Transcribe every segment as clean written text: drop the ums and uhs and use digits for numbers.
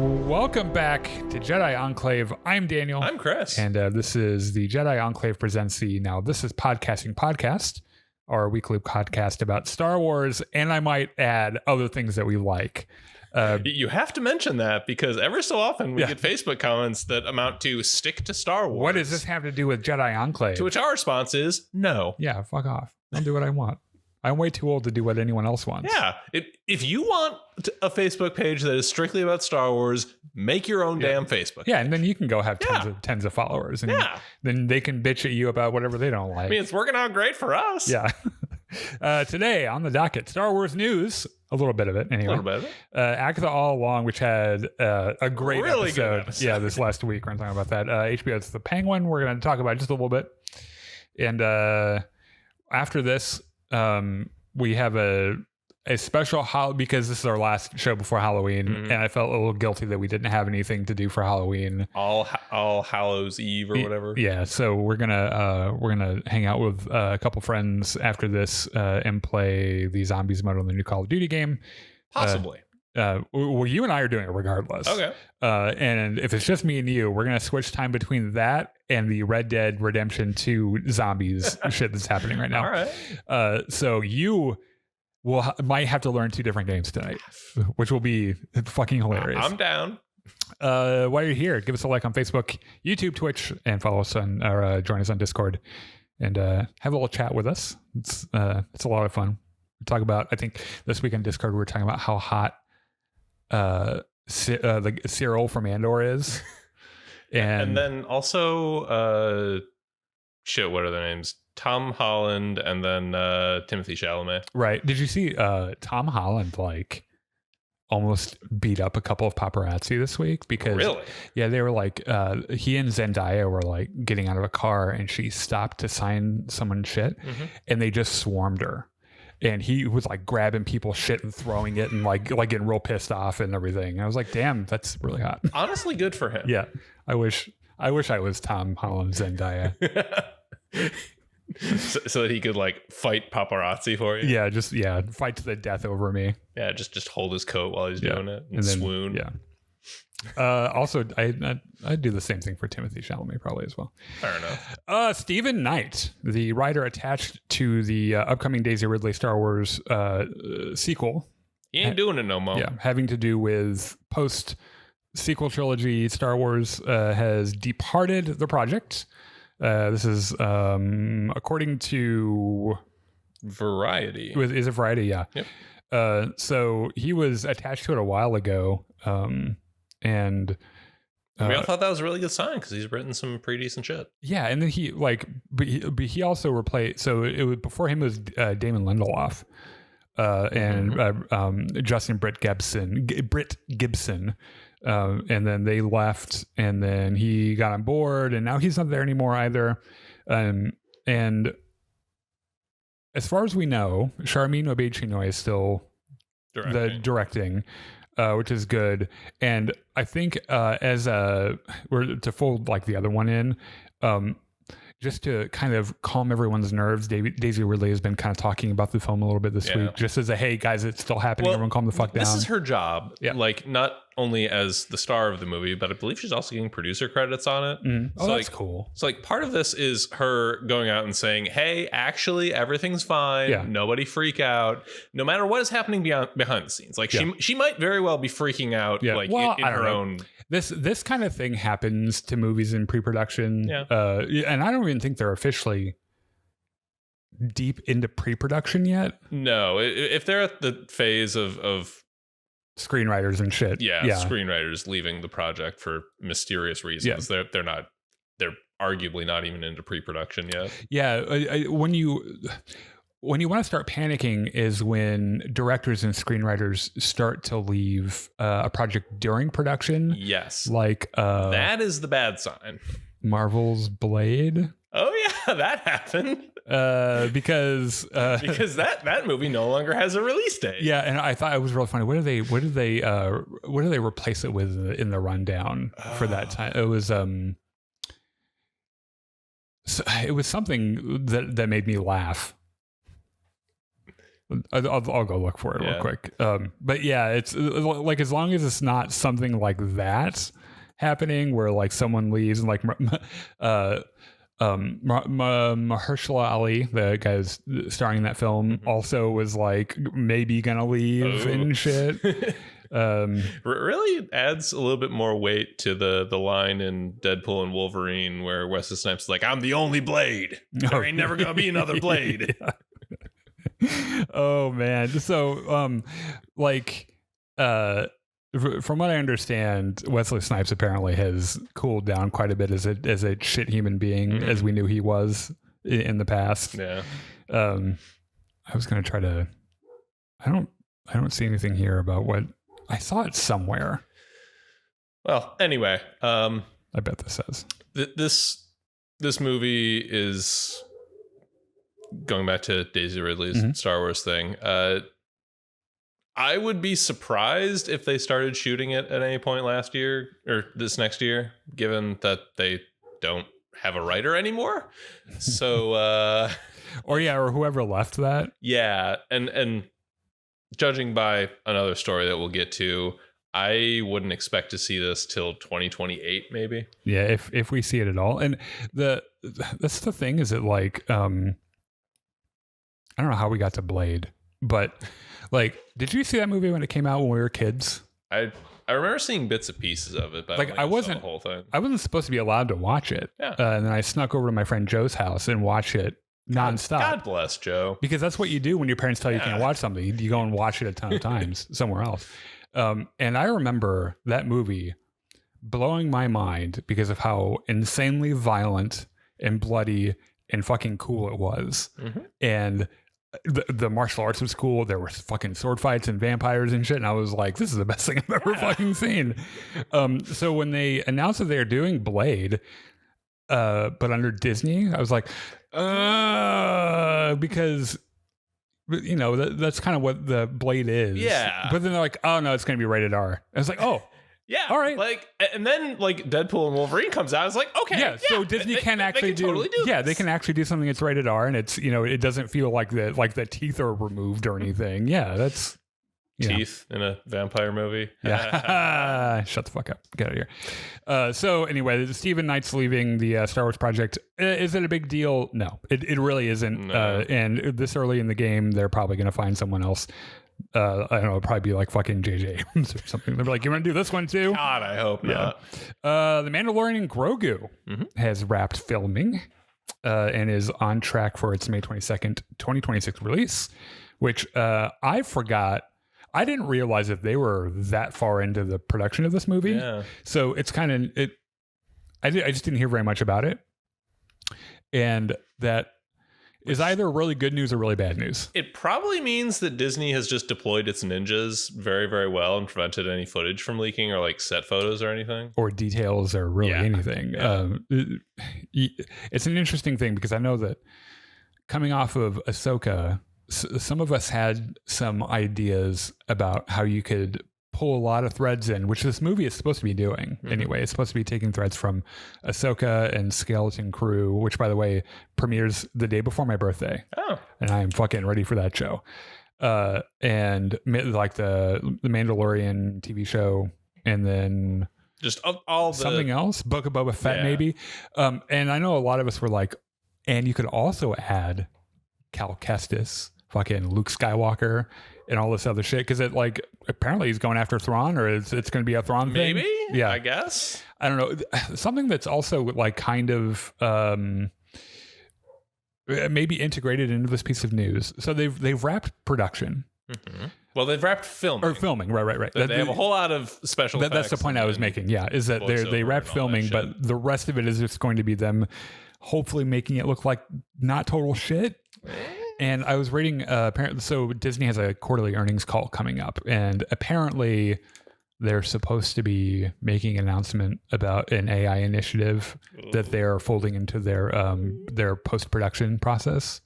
Welcome back to Jedi Enclave. I'm Daniel. I'm Chris. And this is the Jedi Enclave presents the Now This is Podcasting podcast, our weekly podcast about Star Wars, and I might add other things that we like. You have to mention that because every so often we get Facebook comments that amount to stick to Star Wars. What does this have to do with Jedi Enclave? To which our response is no. Yeah, fuck off. I'll do what I want. I'm way too old to do what anyone else wants. Yeah. If you want a Facebook page that is strictly about Star Wars, make your own damn Facebook. Yeah, and then you can go have tens of followers. And then they can bitch at you about whatever they don't like. I mean, it's working out great for us. Yeah. Today on the docket, Star Wars news. A little bit of it, anyway. A little bit of it. Agatha All Along, which had a great really episode. Good episode. Yeah, this last week. We're going to talk about that. HBO's The Penguin. We're going to talk about just a little bit. And after this, we have a special because this is our last show before Halloween, and I felt a little guilty that we didn't have anything to do for Halloween. All Hallows Eve or whatever. Yeah, so we're gonna hang out with a couple friends after this and play the Zombies mode on the new Call of Duty game. Possibly. Well, you and I are doing it regardless. Okay. And if it's just me and you, we're gonna switch time between that and the Red Dead Redemption 2 zombies shit that's happening right now. All right. So you might have to learn two different games tonight, which will be fucking hilarious. I'm down. While you're here, give us a like on Facebook, YouTube, Twitch, and follow us on or join us on Discord, and have a little chat with us. It's a lot of fun. We talk about, I think this week on Discord we were talking about how hot the Cyril from Andor is, and then also what are their names? Tom Holland and then Timothy Chalamet. Right. Did you see Tom Holland almost beat up a couple of paparazzi this week? Because really? Yeah, they were like he and Zendaya were like getting out of a car and she stopped to sign someone's shit and they just swarmed her. And he was like grabbing people's shit and throwing it and like getting real pissed off and everything. And I was like, damn, that's really hot. Honestly, good for him. Yeah. I wish I was Tom Holland Zendaya. So that he could like fight paparazzi for you. Yeah, fight to the death over me. Yeah, just hold his coat while he's doing it and then, swoon. Yeah. Also, I'd do the same thing for Timothy Chalamet probably as well. Fair enough. Stephen Knight, the writer attached to the upcoming Daisy Ridley Star Wars sequel. He ain't doing it no more. Yeah, having to do with post sequel trilogy Star Wars has departed the project. This is according to Variety. Is it Variety? Yeah. Yep. So he was attached to it a while ago, and we all thought that was a really good sign because he's written some pretty decent shit. Yeah, and then but he also replaced. So it was before him was Damon Lindelof, and Justin Britt Gibson. And then they left, and then he got on board, and now he's not there anymore either. And as far as we know, Sharmeen Obaid-Chinoy is still directing, which is good. And I think we're to fold like the other one in, just to kind of calm everyone's nerves, Daisy Ridley has been kind of talking about the film a little bit this week, just as a, hey guys, it's still happening. Everyone calm the fuck down. This is her job. Yeah. Like not only as the star of the movie, but I believe she's also getting producer credits on it. Oh, so that's cool. So like part of this is her going out and saying, hey, actually everything's fine. Yeah. Nobody freak out. No matter what is happening behind the scenes. Like she might very well be freaking out in her own. This kind of thing happens to movies in pre-production. Yeah. And I don't even think they're officially deep into pre-production yet. No, if they're at the phase of screenwriters and shit. Yeah, screenwriters leaving the project for mysterious reasons. Yeah. They're arguably not even into pre-production yet. Yeah, when you want to start panicking is when directors and screenwriters start to leave a project during production. Yes. Like that is the bad sign. Marvel's Blade. Oh yeah, that happened. Because that movie no longer has a release date. Yeah, and I thought it was really funny. What do they replace it with in the rundown for that time? It was something that made me laugh. I'll go look for it real quick. But yeah, it's like as long as it's not something like that happening where like someone leaves and like Mahershala Ali, the guy who's starring in that film, also was like maybe gonna leave and shit. Really adds a little bit more weight to the line in Deadpool and Wolverine where Wesley Snipes is like, I'm the only Blade. There ain't never gonna be another Blade. Oh man. So from what I understand, Wesley Snipes apparently has cooled down quite a bit as a shit human being, as we knew he was in the past. Yeah. I was gonna try to. I don't see anything here about what I saw it somewhere. Well, anyway, I bet this says this movie is going back to Daisy Ridley's Star Wars thing. I would be surprised if they started shooting it at any point last year or this next year, given that they don't have a writer anymore. So, or whoever left that. Yeah. And judging by another story that we'll get to, I wouldn't expect to see this till 2028, maybe. Yeah. If we see it at all. And that's the thing, is it like, I don't know how we got to Blade, but like, did you see that movie when it came out when we were kids? I remember seeing bits and pieces of it, but like I wasn't the whole thing. I wasn't supposed to be allowed to watch it. Yeah. And then I snuck over to my friend Joe's house and watch it nonstop. God bless Joe. Because that's what you do when your parents tell you can't watch something. You go and watch it a ton of times somewhere else. And I remember that movie blowing my mind because of how insanely violent and bloody and fucking cool it was. And the martial arts was cool. There were fucking sword fights and vampires and shit. And I was like, this is the best thing I've ever fucking seen. So when they announced that they're doing Blade, but under Disney, I was like, because, you know, that's kind of what the Blade is. Yeah. But then they're like, oh no, it's going to be rated R. I was like, oh. Yeah. All right. Like, and then like Deadpool and Wolverine comes out. I was like, okay. Yeah. So Disney can actually totally do yeah, this. they can actually do something that's rated R, and it's, you know, it doesn't feel like the teeth are removed or anything. Yeah. That's teeth in a vampire movie. Yeah. Shut the fuck up. Get out of here. So anyway, Stephen Knight's leaving the Star Wars project. Is it a big deal? No, it really isn't. No. And this early in the game, they're probably going to find someone else. I don't know, it'd probably be like fucking J.J. Abrams or something. They're like, you want to do this one too? God, I hope not. The Mandalorian Grogu has wrapped filming and is on track for its May 22nd, 2026 release, which I forgot. I didn't realize that they were that far into the production of this movie. Yeah. So it's kind of, I just didn't hear very much about it. And that is either really good news or really bad news. It probably means that Disney has just deployed its ninjas very, very well and prevented any footage from leaking or like set photos or anything. Or details or really anything. Yeah. It's an interesting thing because I know that coming off of Ahsoka, some of us had some ideas about how you could pull a lot of threads in, which this movie is supposed to be doing anyway. It's supposed to be taking threads from Ahsoka and Skeleton Crew, which, by the way, premieres the day before my birthday. Oh. And I am fucking ready for that show. And like the Mandalorian TV show, and then just all the something else, Book of Boba Fett, maybe. And I know a lot of us were like, and you could also add Cal Kestis, fucking Luke Skywalker, and all this other shit, because it like apparently he's going after Thrawn, or it's going to be a Thrawn thing. Maybe, yeah, I guess. I don't know. Something that's also like kind of maybe integrated into this piece of news. So they've wrapped production. Well, they've wrapped filming. Or filming, right. They have a whole lot of special effects. That's the point I was making. Yeah, is that they wrapped filming, but the rest of it is just going to be them hopefully making it look like not total shit. And I was reading, apparently, so Disney has a quarterly earnings call coming up, and apparently they're supposed to be making an announcement about an AI initiative that they're folding into their post-production process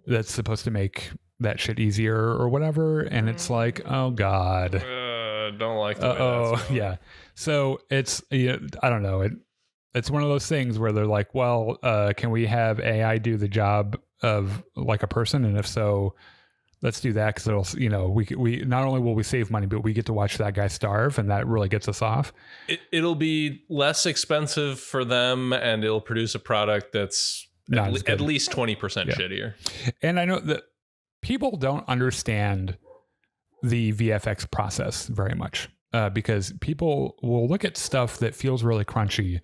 that's supposed to make that shit easier or whatever. And it's like, oh God. Don't like the way that's going. Yeah. So it's, I don't know. It's one of those things where they're like, well, can we have AI do the job of like a person? And if so, let's do that because it'll, we not only will we save money, but we get to watch that guy starve, and that really gets us off. It'll be less expensive for them, and it'll produce a product that's at least 20% shittier. And I know that people don't understand the VFX process very much. Because people will look at stuff that feels really crunchy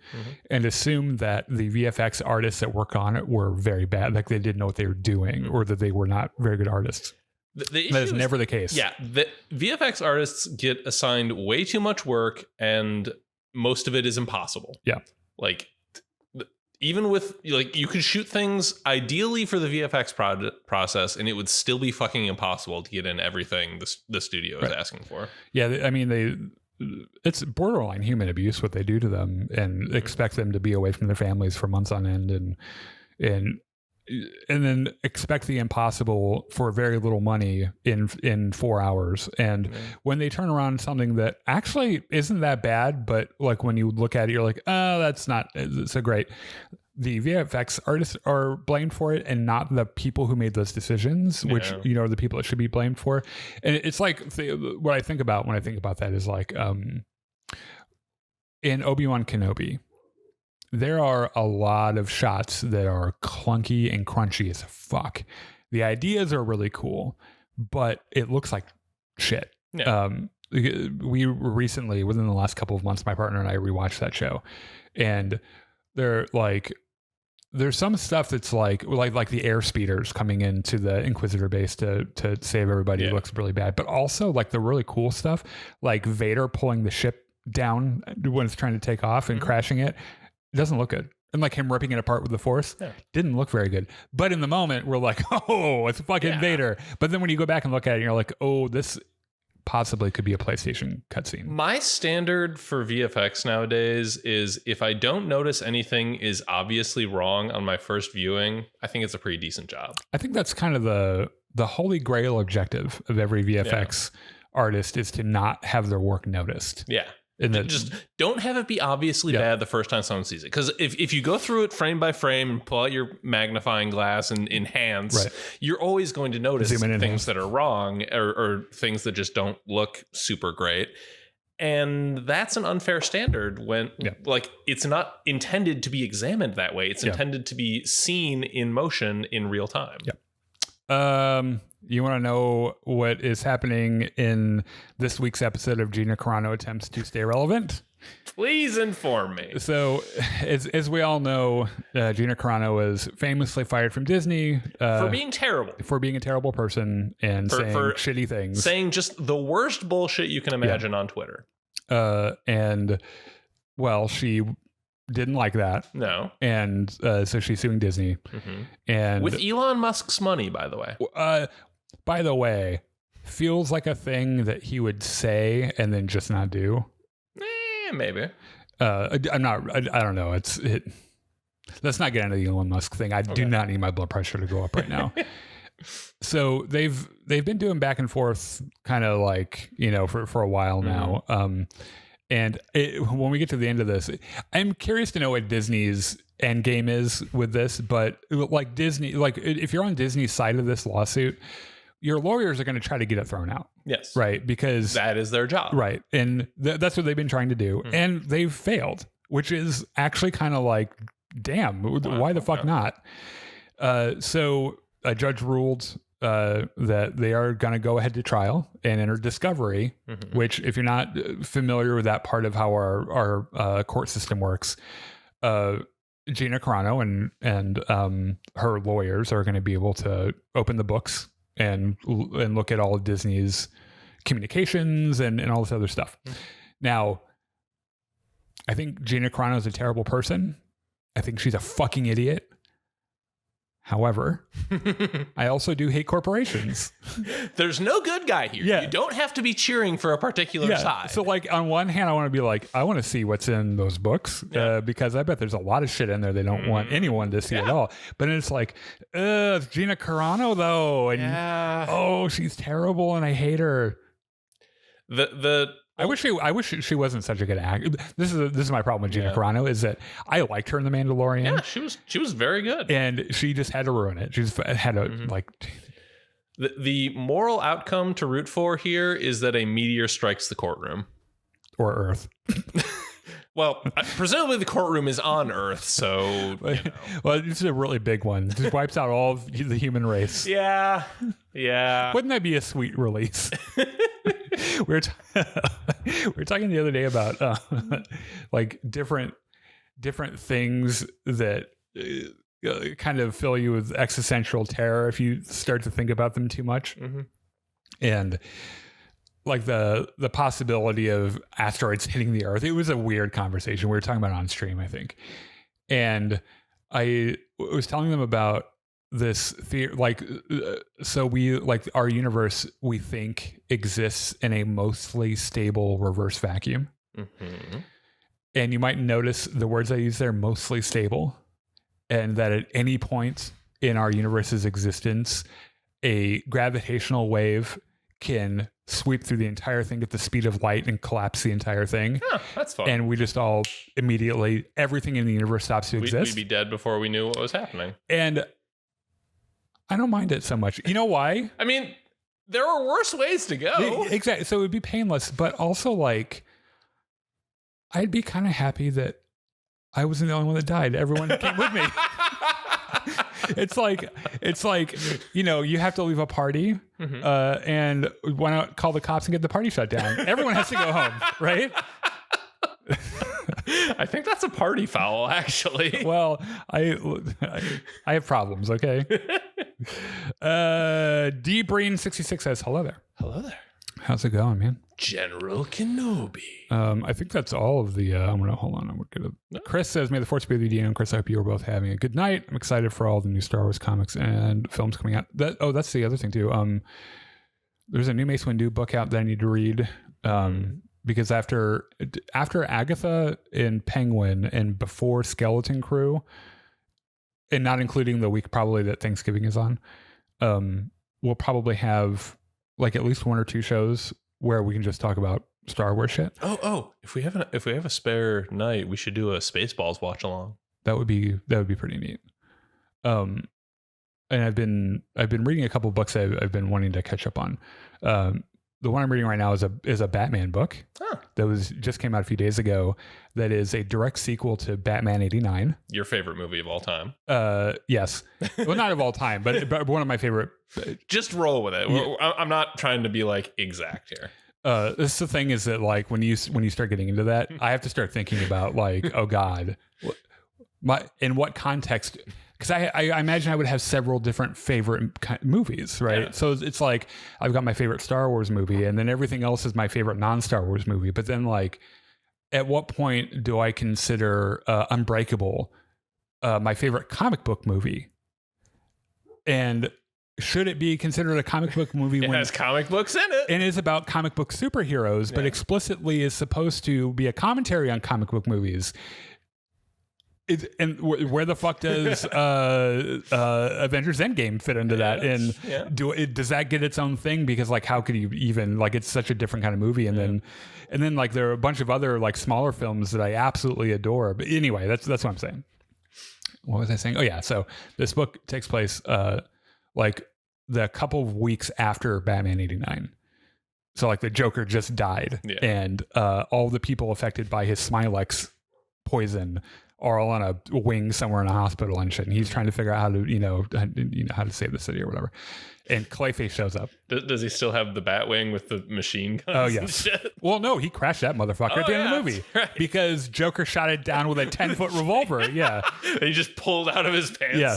and assume that the VFX artists that work on it were very bad, like they didn't know what they were doing, or that they were not very good artists. That is never the case. Yeah, the VFX artists get assigned way too much work, and most of it is impossible. Yeah, like even with you could shoot things ideally for the VFX process, and it would still be fucking impossible to get in everything the studio is asking for. Yeah, I mean it's borderline human abuse what they do to them, and expect them to be away from their families for months on end, and then expect the impossible for very little money in 4 hours. And when they turn around something that actually isn't that bad, but like when you look at it, you're like, oh, that's not so great. The VFX artists are blamed for it, and not the people who made those decisions, which, are the people that should be blamed for. And it's like what I think about when I think about that is like in Obi-Wan Kenobi, there are a lot of shots that are clunky and crunchy as fuck. The ideas are really cool, but it looks like shit. Yeah. We recently, within the last couple of months, my partner and I rewatched that show, and there's some stuff that's like the air speeders coming into the Inquisitor base to save everybody. It looks really bad, but also like the really cool stuff, like Vader pulling the ship down when it's trying to take off and crashing it. It doesn't look good. And like him ripping it apart with the Force didn't look very good. But in the moment, we're like, oh, it's fucking Vader. But then when you go back and look at it, you're like, oh, this possibly could be a PlayStation cutscene. My standard for VFX nowadays is if I don't notice anything is obviously wrong on my first viewing, I think it's a pretty decent job. I think that's kind of the holy grail objective of every VFX artist, is to not have their work noticed. Yeah. Just don't have it be obviously bad the first time someone sees it. Because if you go through it frame by frame and pull out your magnifying glass and enhance, you're always going to notice things that are wrong or things that just don't look super great. And that's an unfair standard when it's not intended to be examined that way. It's intended to be seen in motion in real time. You want to know what is happening in this week's episode of Gina Carano Attempts to Stay Relevant? Please inform me. So, as we all know, Gina Carano was famously fired from Disney for being terrible, for being a terrible person and saying shitty things, saying just the worst bullshit you can imagine on Twitter. And well, she didn't like that. No. And so she's suing Disney. And with Elon Musk's money, by the way. By the way, feels like a thing that he would say and then just not do. Maybe. I don't know. Let's not get into the Elon Musk thing. I do not need my blood pressure to go up right now. So they've been doing back and forth kind of like, for a while now. And when we get to the end of this, I'm curious to know what Disney's end game is with this. But like Disney, like if you're on Disney's side of this lawsuit, your lawyers are going to try to get it thrown out. Yes. Right. Because that is their job. Right. And that's what they've been trying to do. And they've failed, which is actually kind of like, damn, why the fuck not? So a judge ruled that they are going to go ahead to trial and enter discovery, which, if you're not familiar with that part of how our court system works, Gina Carano and her lawyers are going to be able to open the books and look at all of Disney's communications and all this other stuff. Now, I think Gina Carano is a terrible person. I think she's a fucking idiot. However, I also do hate corporations. There's no good guy here. Yeah. You don't have to be cheering for a particular side. So like on one hand, I want to be like, I want to see what's in those books because I bet there's a lot of shit in there they don't want anyone to see at all. But then it's like, it's Gina Carano though. And she's terrible and I hate her. I wish she wasn't such a good actor. This is my problem with Gina Carano, is that I liked her in The Mandalorian. Yeah, she was very good, and she just had to ruin it. She just had to The moral outcome to root for here is that a meteor strikes the courtroom. Or Earth. Well, presumably the courtroom is on Earth, so... Well, this is a really big one. It just wipes out all of the human race. Yeah. Wouldn't that be a sweet release? we were talking the other day about like different things that kind of fill you with existential terror if you start to think about them too much. Mm-hmm. And like the possibility of asteroids hitting the Earth. It was a weird conversation. We were talking about it on stream, I think. And I was telling them about this theory, like, so we, like, our universe, we think exists in a mostly stable reverse vacuum. Mm-hmm. And you might notice the words I use there, mostly stable, and that at any point in our universe's existence, a gravitational wave can sweep through the entire thing at the speed of light and collapse the entire thing. Huh, that's fun. And we just all immediately, everything in the universe stops to exist. We'd be dead before we knew what was happening. And I don't mind it so much. You know why? I mean, there are worse ways to go. Exactly. So it would be painless, but also like, I'd be kind of happy that I wasn't the only one that died. Everyone came with me. It's like, you know, you have to leave a party, mm-hmm. And why not call the cops and get the party shut down? Everyone has to go home, right? I think that's a party foul, actually. Well, I have problems, okay? DBreen66 says, hello there. Hello there. How's it going, man? General Kenobi. I think that's all of the, I'm going to, hold on. Chris says, may the force be with you, Dean and Chris. I hope you are both having a good night. I'm excited for all the new Star Wars comics and films coming out. That's the other thing too. There's a new Mace Windu book out that I need to read. Because after Agatha and Penguin and before Skeleton Crew, and not including the week probably that Thanksgiving is on, we'll probably have like at least one or two shows where we can just talk about Star Wars shit. Oh! If we have a spare night, we should do a Spaceballs watch along. That would be pretty neat. And I've been reading a couple books I've been wanting to catch up on. The one I'm reading right now is a Batman book that just came out a few days ago. That is a direct sequel to Batman '89. Your favorite movie of all time? Yes. Well, not of all time, but one of my favorite. Just roll with it. Yeah. I'm not trying to be like exact here. This is the thing is that like when you start getting into that, I have to start thinking about like, oh God, in what context. Because I imagine I would have several different favorite movies, right? Yeah. So it's like I've got my favorite Star Wars movie, and then everything else is my favorite non-Star Wars movie. But then, like, at what point do I consider Unbreakable my favorite comic book movie? And should it be considered a comic book movie when it has comic books in it and is about comic book superheroes, but explicitly is supposed to be a commentary on comic book movies? And where the fuck does Avengers Endgame fit into that? And does that get its own thing? Because like, how could you even like? It's such a different kind of movie. And then like there are a bunch of other like smaller films that I absolutely adore. But anyway, that's what I'm saying. What was I saying? Oh yeah. So this book takes place like the couple of weeks after Batman '89. So like the Joker just died, and all the people affected by his Smilex poison are all on a wing somewhere in a hospital and shit. And he's trying to figure out how to, how to save the city or whatever. And Clayface shows up. Does he still have the Batwing with the machine guns? Oh, yes. And shit? Well, no, he crashed that motherfucker at the end of the movie. Right. Because Joker shot it down with a 10-foot revolver. Yeah. And he just pulled out of his pants. Yeah.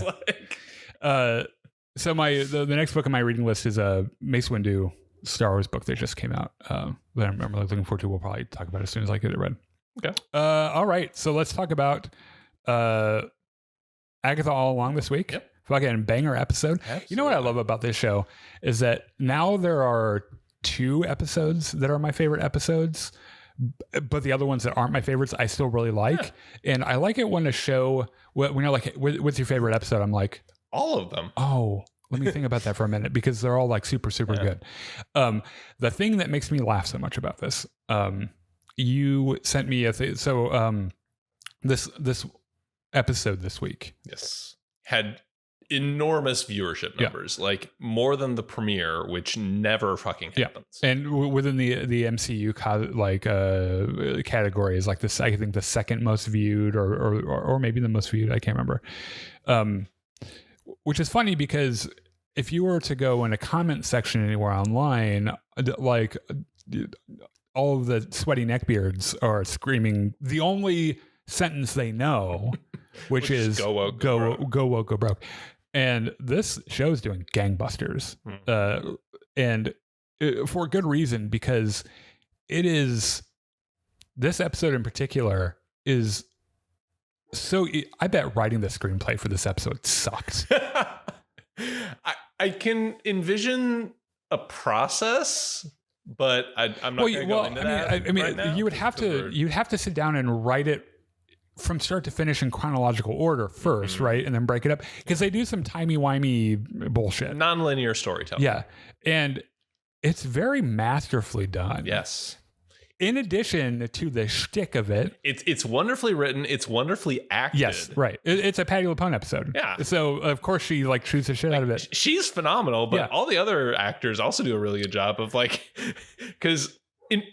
So the next book on my reading list is a Mace Windu Star Wars book that just came out that I'm really looking forward to. We'll probably talk about it as soon as I get it read. Okay. All right. So let's talk about Agatha All Along this week. Yep. Fucking banger episode. Absolutely. You know what I love about this show is that now there are 2 episodes that are my favorite episodes, but the other ones that aren't my favorites, I still really like. Yeah. And I like it when a show, when you're like, what's your favorite episode? I'm like, all of them. Oh, let me think about that for a minute because they're all like super, super good. The thing that makes me laugh so much about this, you sent me this episode this week. Yes. Had enormous viewership numbers, like more than the premiere, which never fucking happens. And within the MCU category is like this, I think the second most viewed, or maybe the most viewed. I can't remember. Which is funny because if you were to go in a comment section anywhere online, like all of the sweaty neckbeards are screaming the only sentence they know, which is go woke, go broke. And this show's doing gangbusters, and for good reason, because this episode in particular is so. I bet writing the screenplay for this episode sucked. I can envision a process, but I'm not going to go into that. I mean, right now. You'd have to sit down and write it from start to finish in chronological order first, right? And then break it up, because they do some timey-wimey bullshit. Non-linear storytelling. Yeah. And it's very masterfully done. Yes. In addition to the shtick of it. It's wonderfully written. It's wonderfully acted. Yes, right. It's a Patti LuPone episode. Yeah. So, of course, she shoots the shit out of it. She's phenomenal, but all the other actors also do a really good job of because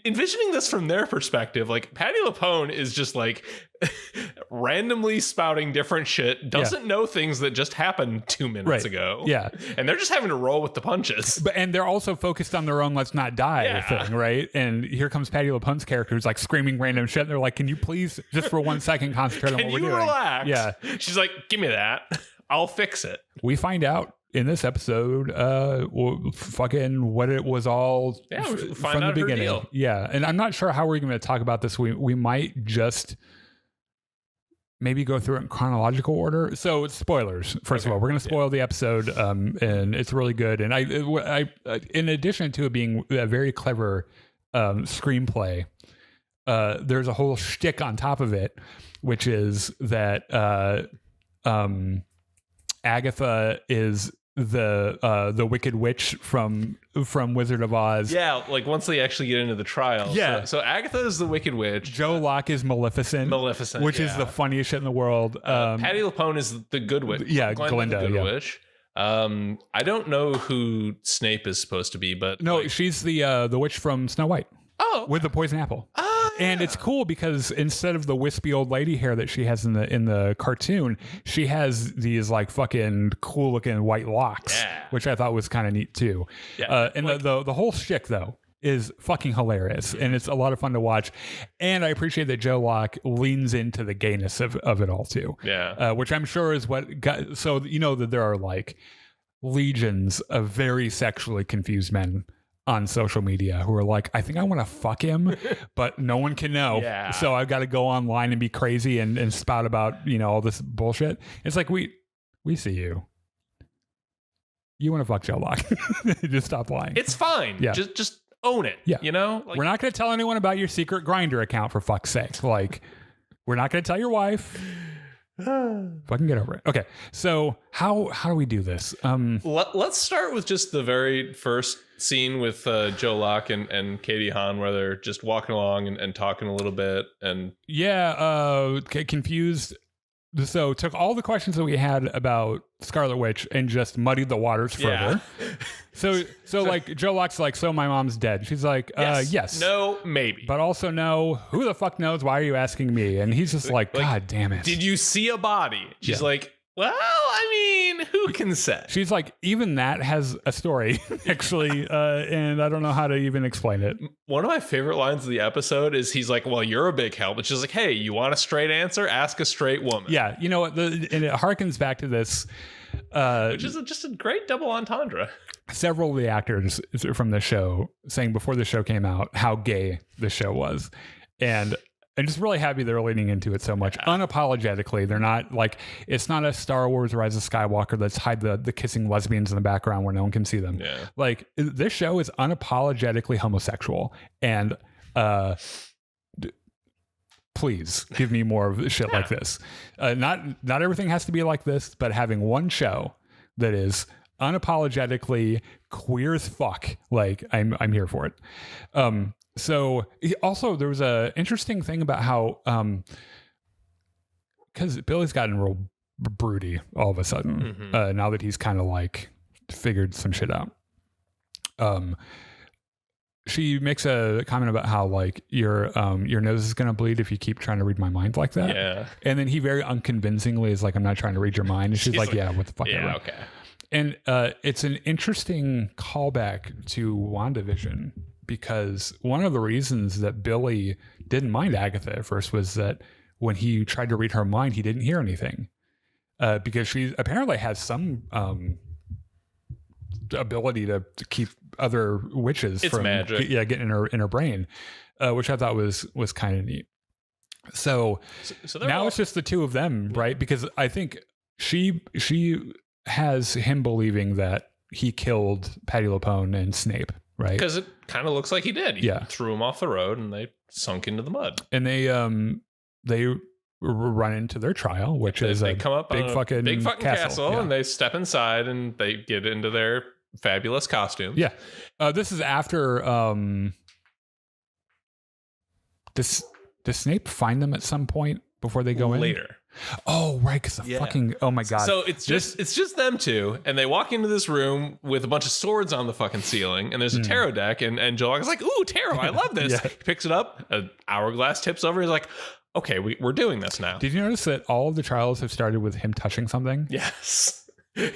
envisioning this from their perspective, like Patti LuPone is just randomly spouting different shit, doesn't know things that just happened 2 minutes ago. Yeah. And they're just having to roll with the punches. And they're also focused on their own let's not die thing, right? And here comes Patti LuPone's character who's screaming random shit. And they're like, can you please just for 1 second concentrate on what we're doing? Can you relax? Yeah. She's like, give me that. I'll fix it. We find out in this episode fucking what it was all from the beginning. Deal. Yeah. And I'm not sure how we're going to talk about this. We might just maybe go through it in chronological order. So it's spoilers. First of all, we're going to spoil the episode, and it's really good. And I in addition to it being a very clever screenplay, there's a whole shtick on top of it, which is that Agatha is the Wicked Witch from Wizard of Oz. Yeah, once they actually get into the trial. Yeah. So Agatha is the Wicked Witch. Joe Locke is Maleficent, which is the funniest shit in the world. Patti LuPone is the Good Witch. Yeah, Glinda, the Good Witch. I don't know who Snape is supposed to be, but no, she's the witch from Snow White. Oh, with the poison apple. Oh, yeah. And it's cool because instead of the wispy old lady hair that she has in the cartoon, she has these fucking cool looking white locks, which I thought was kind of neat too. Yeah. And the whole shtick though is fucking hilarious, and it's a lot of fun to watch. And I appreciate that Joe Locke leans into the gayness of it all too. Yeah. Which I'm sure is what got, so that there are legions of very sexually confused men on social media who are like, I think I want to fuck him, but no one can know. Yeah. So I've got to go online and be crazy and spout about, all this bullshit. It's we see you. You want to fuck Joe Locke. Just stop lying. It's fine. Yeah. Just own it. Yeah. We're not going to tell anyone about your secret Grindr account, for fuck's sake. We're not going to tell your wife. Fucking get over it. Okay, so how do we do this? Let's start with just the very first scene with Joe Locke and Katie Hahn, where they're just walking along and talking a little bit. And confused. So took all the questions that we had about Scarlet Witch and just muddied the waters further. Yeah. So Joe Locke's so my mom's dead. She's like, yes. No, maybe. But also no, who the fuck knows? Why are you asking me? And he's just God damn it. Did you see a body? She's like, well, I mean, who can say? She's like, even that has a story, actually, and I don't know how to even explain it. One of my favorite lines of the episode is he's like, well, you're a big help. And she's like, hey, you want a straight answer? Ask a straight woman. Yeah, you know what? And it harkens back to this. Which is just a great double entendre. Several of the actors from the show saying before the show came out how gay the show was. And I'm just really happy they're leaning into it so much unapologetically. They're not it's not a Star Wars Rise of Skywalker that's hide the kissing lesbians in the background where no one can see them. Yeah. This show is unapologetically homosexual, and please give me more of shit like this. Not everything has to be like this, but having one show that is unapologetically queer as fuck, I'm here for it. So also there was a interesting thing about how because Billy's gotten real broody all of a sudden. Now that he's kind of like figured some shit out. She makes a comment about how like your nose is going to bleed if you keep trying to read my mind like that. Yeah. And then he very unconvincingly is like, I'm not trying to read your mind. And she's like, yeah, what the fuck? Yeah, okay. And it's an interesting callback to WandaVision, because one of the reasons that Billy didn't mind Agatha at first was that when he tried to read her mind, he didn't hear anything, because she apparently has some ability to keep other witches from magic. Getting in her brain, which I thought was kind of neat. So now it's just the two of them, right? Because I think she has him believing that he killed Patty LuPone and Snape, right? Because it kind of looks like he did. He threw him off the road and they sunk into the mud. And they run into their trial, which is they come up big on fucking castle and they step inside and they get into their fabulous costumes. Yeah. This is after does Snape find them at some point before they go in? Later. Oh, right, because fucking, oh my God. So it's just them two, and they walk into this room with a bunch of swords on the fucking ceiling, and there's a tarot deck, and Joel is like, ooh, tarot, I love this. He picks it up, an hourglass tips over, he's like, okay, we're doing this now. Did you notice that all of the trials have started with him touching something? Yes.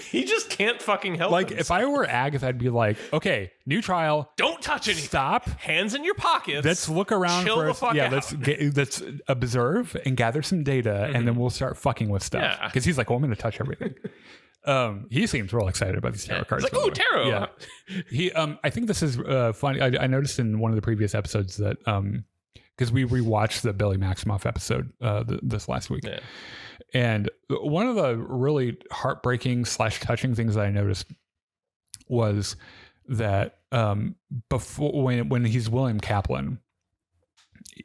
He just can't fucking help Like, himself. if I were Agatha, I'd be like, okay, new trial. Don't touch anything. Stop. Hands in your pockets. Let's look around Chill first. the fuck out. Let's observe and gather some data, and then we'll start fucking with stuff. Yeah. Because he's like, well, I'm going to touch everything. He seems real excited about these tarot cards. He's like, ooh, tarot. Yeah. He, I think this is funny. I noticed in one of the previous episodes that, because we rewatched the Billy Maximoff episode this last week. Yeah. And one of the really heartbreaking / touching things that I noticed was that before when he's William Kaplan,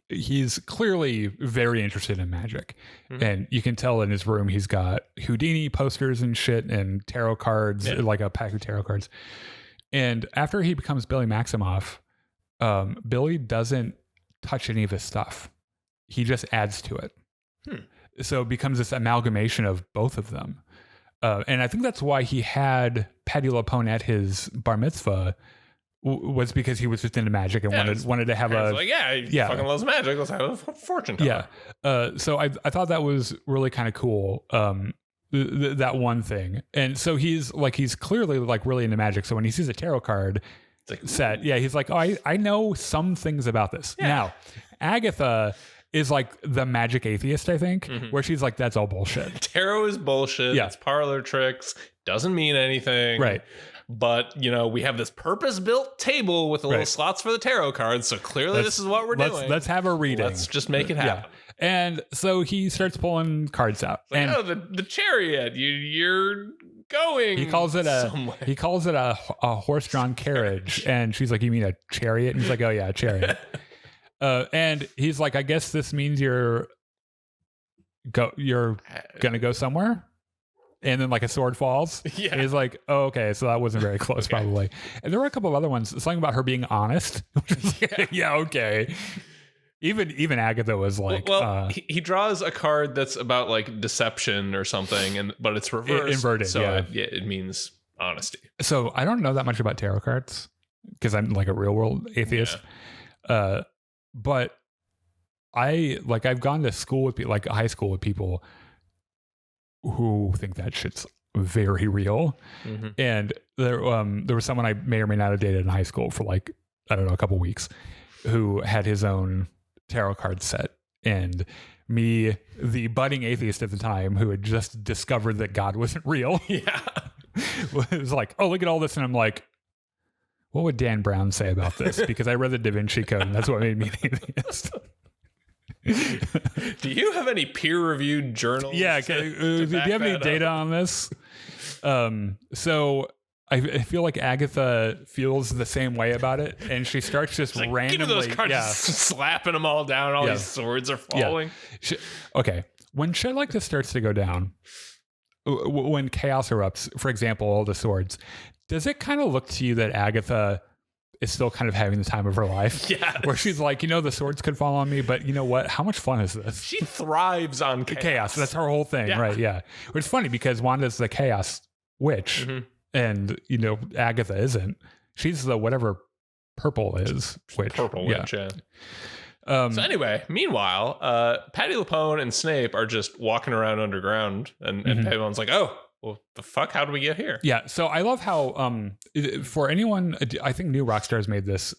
he's clearly very interested in magic. And you can tell in his room he's got Houdini posters and shit and tarot cards, like a pack of tarot cards. And after he becomes Billy Maximoff, Billy doesn't touch any of his stuff. He just adds to it. So it becomes this amalgamation of both of them. And I think that's why he had Patty LuPone at his bar mitzvah, was because he was just into magic and wanted to have a... Like, he fucking loves magic. Let's have a fortune teller. Yeah. So I thought that was really kind of cool, that one thing. And so he's clearly like really into magic. So when he sees a tarot card set, he's like, oh, I know some things about this. Yeah. Now, Agatha is like the magic atheist, I think, where she's like, that's all bullshit. Tarot is bullshit. It's parlor tricks. Doesn't mean anything. Right. But, we have this purpose-built table with the little slots for the tarot cards. So clearly this is what we're doing. Let's have a reading. Let's just make it happen. Yeah. And so he starts pulling cards out. Like, and the chariot, you're going. He calls it a horse-drawn carriage. And she's like, you mean a chariot? And he's like, oh yeah, a chariot. And he's like, I guess this means you're gonna go somewhere. And then like a sword falls. Yeah. And he's like, oh, okay, so that wasn't very close, probably. And there were a couple of other ones. Something about her being honest. Okay. Even Agatha was like, he draws a card that's about like deception or something, but it's reversed, inverted. So it means honesty. So I don't know that much about tarot cards because I'm like a real world atheist. Yeah. But I've gone to school with people, like high school with people who think that shit's very real. And there was someone I may or may not have dated in high school for like, I don't know, a couple weeks, who had his own tarot card set. And me, the budding atheist at the time, who had just discovered that God wasn't real, was like, oh, look at all this. And I'm like, what would Dan Brown say about this? Because I read the Da Vinci Code, and that's what made me an atheist. Do you have any peer-reviewed journals? Yeah. Do you have any data on this? So I feel like Agatha feels the same way about it, and she starts just like, randomly... Give me those cards, slapping them all down. All these swords are falling. Yeah. Okay. When shit like this starts to go down, when chaos erupts, for example, all the swords, does it kind of look to you that Agatha is still kind of having the time of her life. Yeah. Where she's like, the swords could fall on me, but you know what? How much fun is this? She thrives on chaos. That's her whole thing, right? Yeah. It's funny because Wanda's the chaos witch, and Agatha isn't. She's the whatever purple is witch. Purple witch, yeah. So anyway, meanwhile, Patti LuPone and Snape are just walking around underground, and Patti LuPone's like, "Oh, well, the fuck? How do we get here?" Yeah. So I love how, for anyone, I think New Rockstar's made this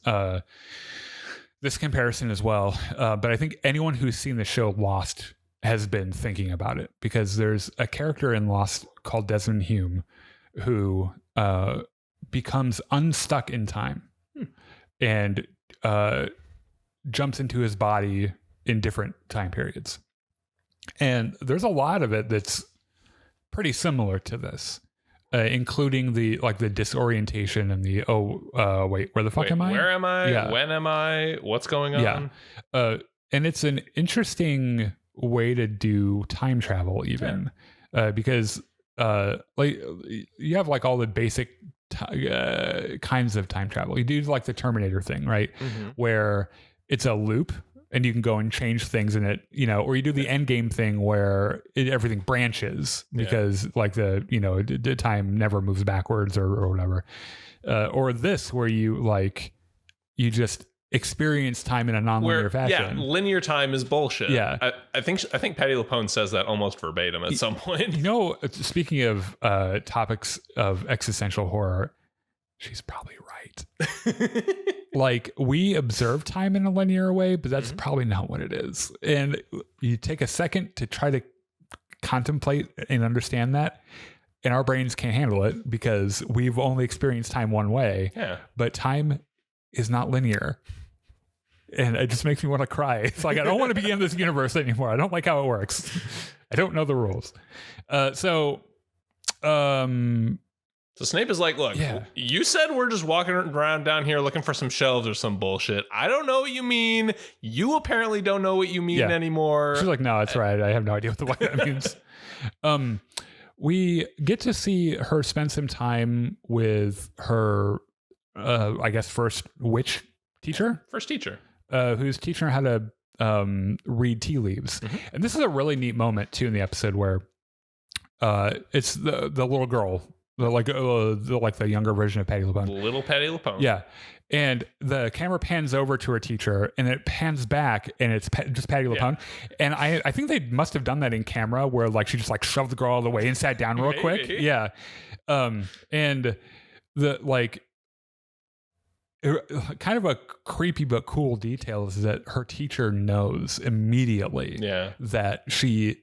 this comparison as well. But I think anyone who's seen the show Lost has been thinking about it, because there's a character in Lost called Desmond Hume who becomes unstuck in time and jumps into his body in different time periods. And there's a lot of it that's pretty similar to this, including the disorientation and the wait, where the fuck am I? Where am I? Yeah. When am I? What's going on? Yeah. And it's an interesting way to do time travel, even because you have all the basic kinds of time travel. You do the Terminator thing, right? Where it's a loop and you can go and change things in it, or you do the end game thing where everything branches because the time never moves backwards or whatever. Or this where you just experience time in a non-linear fashion. Yeah, linear time is bullshit. Yeah. I think Patti LuPone says that almost verbatim at some point. Speaking of topics of existential horror, she's probably right. We observe time in a linear way, but that's probably not what it is. And you take a second to try to contemplate and understand that, and our brains can't handle it because we've only experienced time one way. Yeah. But time is not linear. And it just makes me want to cry. It's I don't want to be in this universe anymore. I don't like how it works. I don't know the rules. So Snape is like, look, you said we're just walking around down here looking for some shelves or some bullshit. I don't know what you mean. You apparently don't know what you mean anymore. She's like, no, that's right. I have no idea what that means. We get to see her spend some time with her, I guess, first witch teacher. First teacher. Who's teaching her how to read tea leaves. And this is a really neat moment, too, in the episode where it's the little girl, the younger version of Patti LuPone. Little Patti LuPone. Yeah. And the camera pans over to her teacher, and it pans back, and it's just Patti LuPone. And I think they must have done that in camera where she just shoved the girl all the way and sat down real quick. Yeah. And the kind of a creepy but cool detail is that her teacher knows immediately that she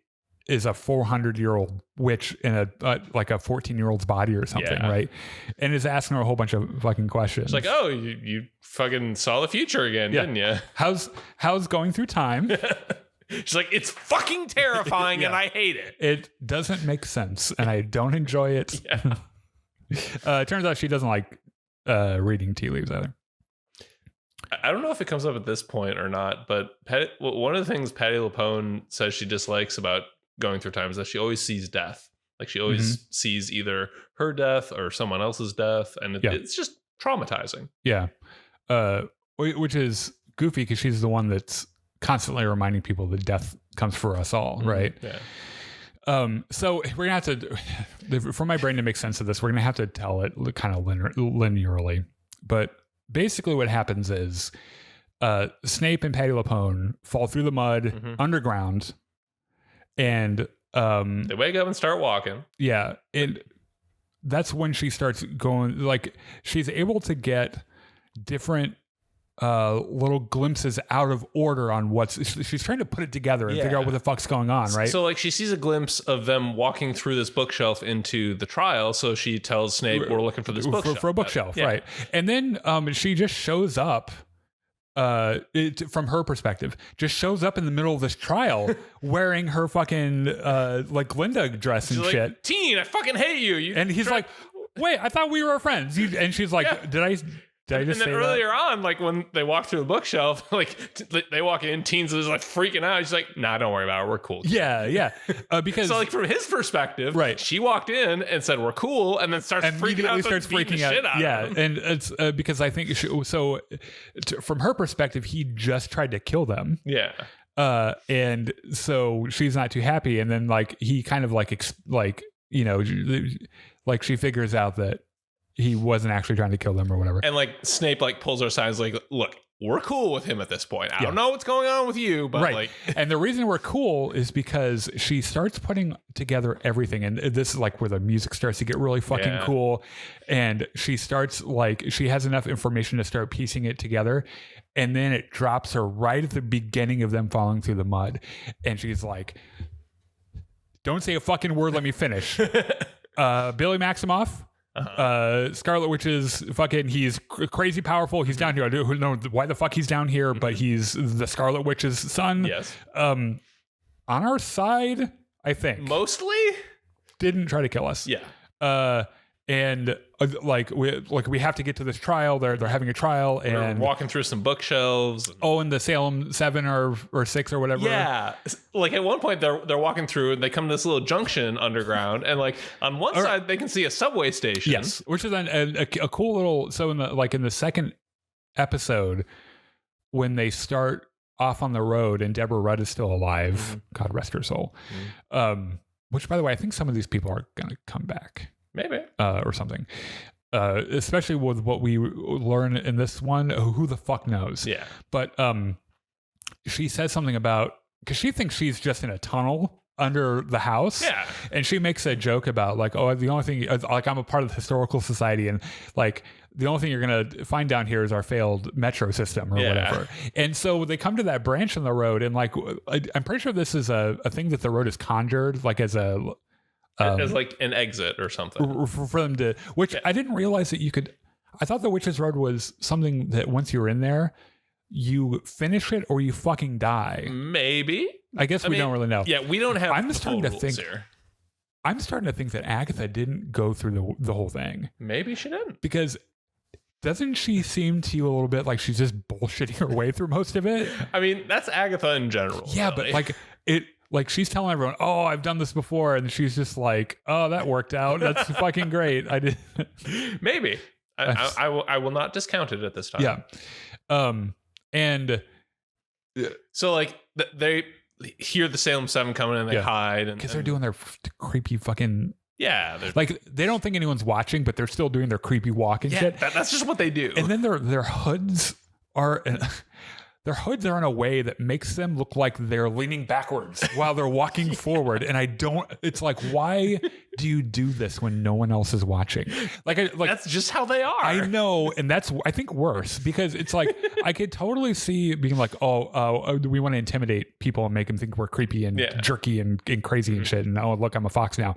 is a 400-year-old witch in a 14-year-old's body or something, right? And is asking her a whole bunch of fucking questions. It's like, oh, you fucking saw the future again, didn't you? How's going through time? She's like, it's fucking terrifying and I hate it. It doesn't make sense and I don't enjoy it. It turns out she doesn't like reading tea leaves either. I don't know if it comes up at this point or not, but one of the things Patti LuPone says she dislikes about going through time is that she always sees death. She always sees either her death or someone else's death, and it's just traumatizing. Yeah. Which is goofy because she's the one that's constantly reminding people that death comes for us all, right? Yeah. So we're going to have to, for my brain to make sense of this, we're going to have to tell it kind of linearly. But basically what happens is Snape and Patti LuPone fall through the mud underground, and they wake up and start walking. Yeah. And that's when she starts going, she's able to get different little glimpses out of order on she's trying to put it together and figure out what the fuck's going on, right? So she sees a glimpse of them walking through this bookshelf into the trial, so she tells Snape, we're looking for this bookshelf. For a bookshelf, right? And then she just shows up, from her perspective, just shows up in the middle of this trial wearing her fucking Glinda dress and shit. Teen, I fucking hate you. And he's like, wait, I thought we were friends. And she's like, did I Did I just and then say earlier that? on, like when they walk through the bookshelf, like they walk in, Teens is like freaking out. She's like, "Nah, don't worry about it. We're cool." Yeah. Because so like from his perspective, right, she walked in and said, "We're cool," and then starts freaking out. Starts freaking out. Shit out yeah, and it's because I think from her perspective, he just tried to kill them. Yeah. And so she's not too happy, and then like he kind of like like she figures out that he wasn't actually trying to kill them or whatever. And like Snape like pulls her aside, like, look, we're cool with him at this point. I don't know what's going on with you, but like, and the reason we're cool is because she starts putting together everything, and this is like where the music starts to get really fucking cool, and she starts like she has enough information to start piecing it together, and then it drops her right at the beginning of them falling through the mud, and she's like, "Don't say a fucking word. Let me finish." Billy Maximoff. Scarlet Witch is fucking, he's crazy powerful. He's down here. I don't know why the fuck he's down here, but he's the Scarlet Witch's son. Yes. On our side, I think. Mostly? Didn't try to kill us. Yeah. And we have to get to this trial. They're having a trial, and we're walking through some bookshelves. And the Salem 7 or 6 or whatever. Yeah, like at one point they're walking through and they come to this little junction underground, and like on one side they can see a subway station. Yes, which is a cool little. So in the second episode, when they start off on the road and Deborah Rudd is still alive, God rest her soul. Which, by the way, I think some of these people are going to come back. Maybe. Or something. Especially with what we learn in this one. Who the fuck knows? Yeah. But she says something about, because she thinks she's just in a tunnel under the house. Yeah. And she makes a joke about like, oh, the only thing, like I'm a part of the historical society, and like the only thing you're going to find down here is our failed metro system or whatever. And so they come to that branch in the road, and like, I'm pretty sure this is a thing that the road is conjured, like as like an exit or something for them to, which I didn't realize that you could. I thought the Witch's Road was something that once you were in there, you finish it or you fucking die. Maybe. I guess we don't really know. Yeah, we don't have. I'm starting to think here. I'm starting to think that Agatha didn't go through the whole thing. Maybe she didn't, because doesn't she seem to you a little bit like she's just bullshitting her way through most of it? I mean, that's Agatha in general. Yeah, really. But like it. Like she's telling everyone, "Oh, I've done this before," and she's just like, "Oh, that worked out. That's fucking great." I did. Maybe I will not discount it at this time. Yeah. And so like they hear the Salem 7 coming and they hide, because they're doing their creepy fucking. Yeah, like they don't think anyone's watching, but they're still doing their creepy walk and shit. That's just what they do. And then their hoods are. Their hoods are in a way that makes them look like they're leaning backwards while they're walking forward. And it's like, why do you do this when no one else is watching? Like that's just how they are. I know. And that's, I think, worse, because it's like, I could totally see being like, we want to intimidate people and make them think we're creepy and jerky and crazy and shit. And oh, look, I'm a fox now.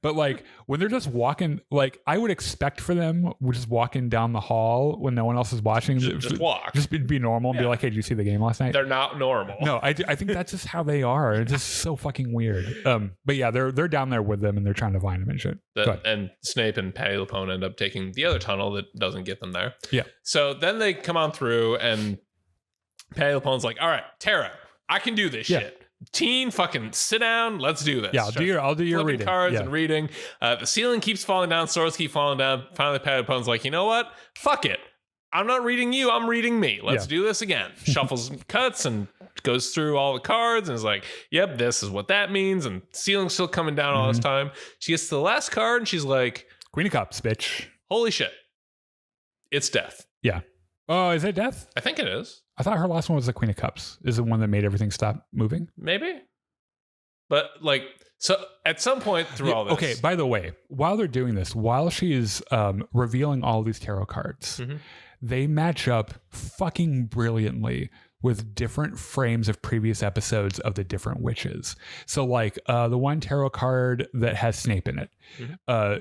But like when they're just walking, like I would expect for them, we're just walking down the hall when no one else is watching. Just walk. Just be normal and be like, hey, did you see the game last night? They're not normal. No, I think that's just how they are. It's just so fucking weird. But yeah, they're down there with them and they're trying to find them and shit. And Snape and Patty LuPone end up taking the other tunnel that doesn't get them there. Yeah. So then they come on through and Patty LuPone's like, all right, Tara, I can do this shit. Teen, fucking sit down. Let's do this. Yeah, I'll do your reading. Cards and reading. The ceiling keeps falling down. Swords keep falling down. Finally, Patty LuPone's like, you know what? Fuck it. I'm not reading you. I'm reading me. Let's do this again. Shuffles cuts and goes through all the cards and is like, yep, this is what that means. And ceiling's still coming down all this time. She gets to the last card and she's like, Queen of Cups, bitch. Holy shit. It's death. Yeah. Oh, is it death? I think it is. I thought her last one was the Queen of Cups. Is the one that made everything stop moving? Maybe. But like, so at some point through all this. Okay, by the way, while they're doing this, while she is revealing all these tarot cards, they match up fucking brilliantly with different frames of previous episodes of the different witches. So like the one tarot card that has Snape in it,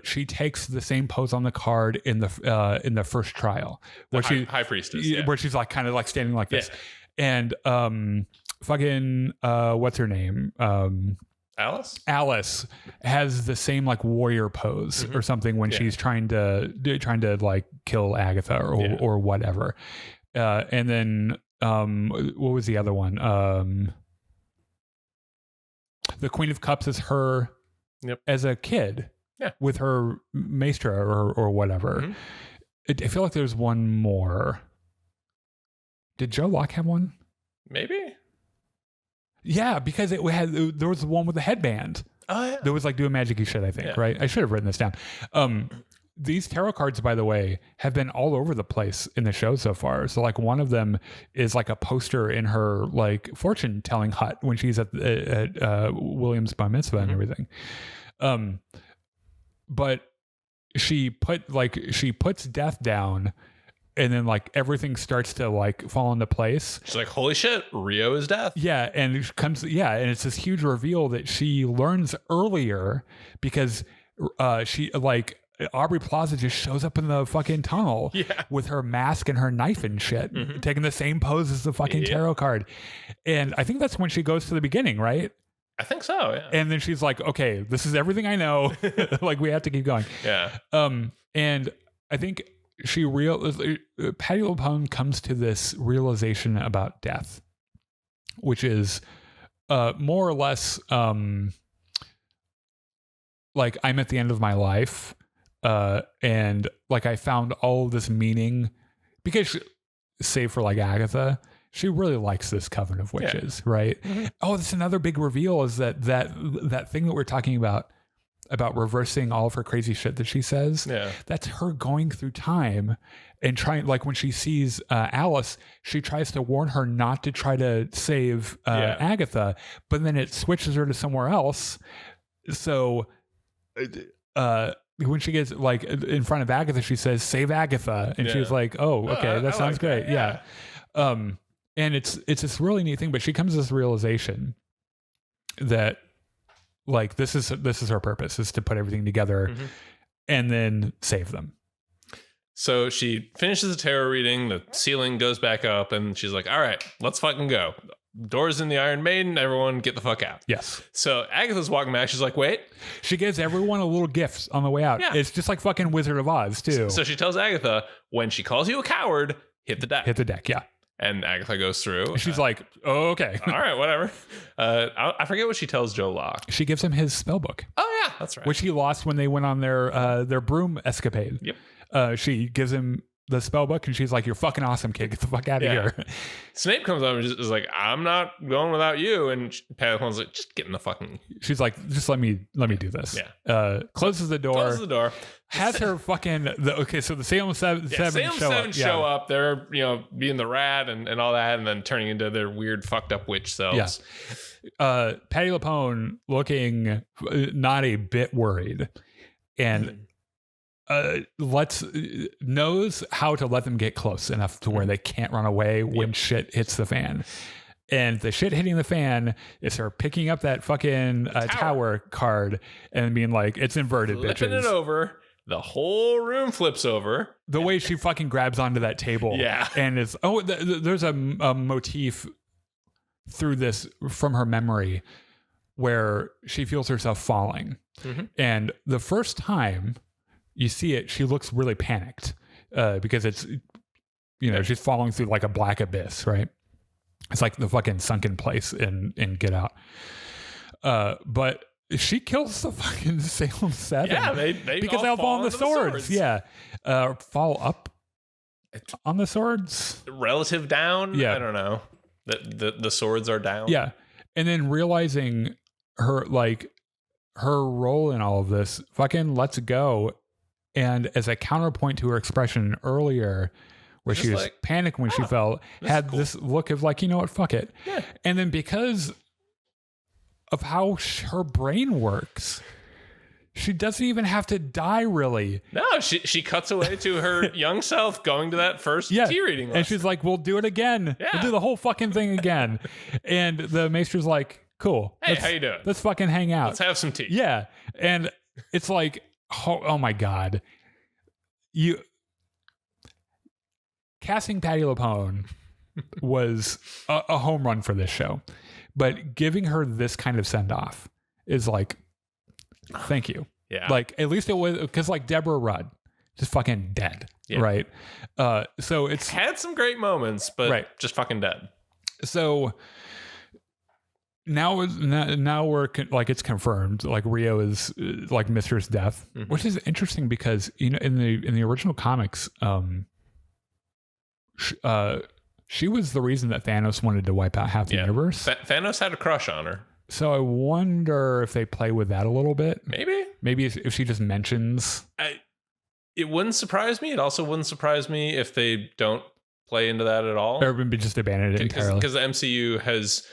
she takes the same pose on the card in the first trial, where high priestess, where she's like kind of like standing like this, and fucking what's her name? Alice has the same like warrior pose or something when she's trying to like kill Agatha or whatever. And then what was the other one? The Queen of Cups is her as a kid with her maestra or whatever. I feel like there's one more. Did Joe Locke have one? Maybe. Yeah, because there was the one with the headband. Oh, yeah. That was like doing magic-y shit, I think, right? I should have written this down. These tarot cards, by the way, have been all over the place in the show so far. So like one of them is like a poster in her like fortune-telling hut when she's at William's bar mitzvah and everything. But she puts death down, and then like everything starts to like fall into place. She's like, holy shit, Rio is death. Yeah. And it comes, and it's this huge reveal that she learns earlier because she like Aubrey Plaza just shows up in the fucking tunnel with her mask and her knife and shit, taking the same pose as the fucking tarot card. And I think that's when she goes to the beginning, right? I think so, yeah. And then she's like, okay, this is everything I know. Like we have to keep going. Yeah. And I think Patty LuPone comes to this realization about death, which is more or less like I'm at the end of my life, and like I found all this meaning because, save for like Agatha, she really likes this coven of witches, right? Oh, that's another big reveal is that thing that we're talking about reversing all of her crazy shit that she says. Yeah. That's her going through time and trying, like when she sees Alice, she tries to warn her not to try to save Agatha, but then it switches her to somewhere else. So when she gets like in front of Agatha, she says, "Save Agatha." And she's like, "Oh, okay. That sounds great." Yeah. And it's this really neat thing, but she comes to this realization that like this is her purpose, is to put everything together and then save them. So she finishes the tarot reading, the ceiling goes back up, and she's like, all right, let's fucking go. Doors in the Iron Maiden, everyone get the fuck out. Yes. So Agatha's walking back, she's like, wait. She gives everyone a little gift on the way out. Yeah. It's just like fucking Wizard of Oz too. So she tells Agatha, when she calls you a coward, hit the deck. Hit the deck, yeah. And Agatha goes through. She's like, oh, okay. All right, whatever. I forget what she tells Joe Locke. She gives him his spell book. Oh, yeah, that's right. Which he lost when they went on their broom escapade. Yep. She gives him the spell book and she's like, you're fucking awesome, kid. Get the fuck out of here. Snape comes up and is like, I'm not going without you. And Patty LuPone's like, just get in the fucking... She's like, just let me do this. Yeah. Closes the door. Has her fucking... so the Salem 7 show up. They're, being the rat and all that, and then turning into their weird fucked up witch selves. Yeah. Patty LuPone looking not a bit worried. And... knows how to let them get close enough to where they can't run away when shit hits the fan. And the shit hitting the fan is her picking up that fucking tower card and being like, it's inverted, bitches. Flipping it over. The whole room flips over. The way she fucking grabs onto that table. Yeah. And it's, there's a motif through this from her memory where she feels herself falling. And the first time you see it, she looks really panicked because it's, she's falling through like a black abyss, right? It's like the fucking sunken place in Get Out. But she kills the fucking Salem 7. Yeah, they because they'll fall on the swords. Yeah. Fall up on the swords. Relative down? Yeah. I don't know. The swords are down. Yeah. And then realizing her role in all of this, fucking lets go. And as a counterpoint to her expression earlier, where she was like, panicked when she fell, had this look of like, you know what, fuck it. Yeah. And then because of how her brain works, she doesn't even have to die, really. No, she cuts away to her young self going to that first tea reading lesson. And she's like, we'll do it again. Yeah. We'll do the whole fucking thing again. And the maester's like, cool. Hey, how you doing? Let's fucking hang out. Let's have some tea. Yeah. And it's like, oh my God. Casting Patty LuPone was a home run for this show, but giving her this kind of send off is like, thank you. Yeah. Like, at least it was, because like Deborah Rudd, just fucking dead. Yeah. Right. So it's had some great moments, but just fucking dead. So now we're like, it's confirmed, like Rio is like Mistress Death, which is interesting because, you know, in the original comics, she was the reason that Thanos wanted to wipe out half the universe. Thanos had a crush on her. So I wonder if they play with that a little bit. Maybe if she just mentions. It wouldn't surprise me. It also wouldn't surprise me if they don't play into that at all. Or just abandon it entirely. Because the MCU has...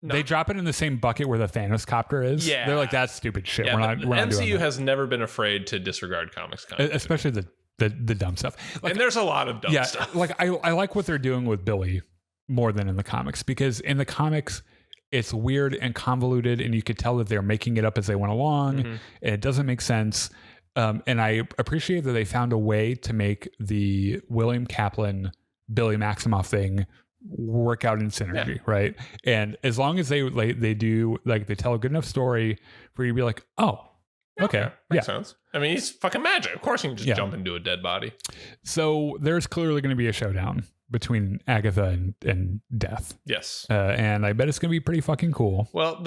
They drop it in the same bucket where the Thanos copter is. Yeah. They're like, that's stupid shit. Yeah, we're not MCU has never been afraid to disregard comics content. Especially the dumb stuff. Like, and there's a lot of dumb stuff. Like I like what they're doing with Billy more than in the comics, because in the comics it's weird and convoluted and you could tell that they're making it up as they went along and it doesn't make sense. And I appreciate that they found a way to make the William Kaplan Billy Maximoff thing work out in synergy, right? And as long as they do, like, they tell a good enough story for you to be like, oh, okay, makes sense. I mean, he's fucking magic. Of course he can just jump into a dead body. So there's clearly going to be a showdown between Agatha and Death. Yes. And I bet it's going to be pretty fucking cool. Well,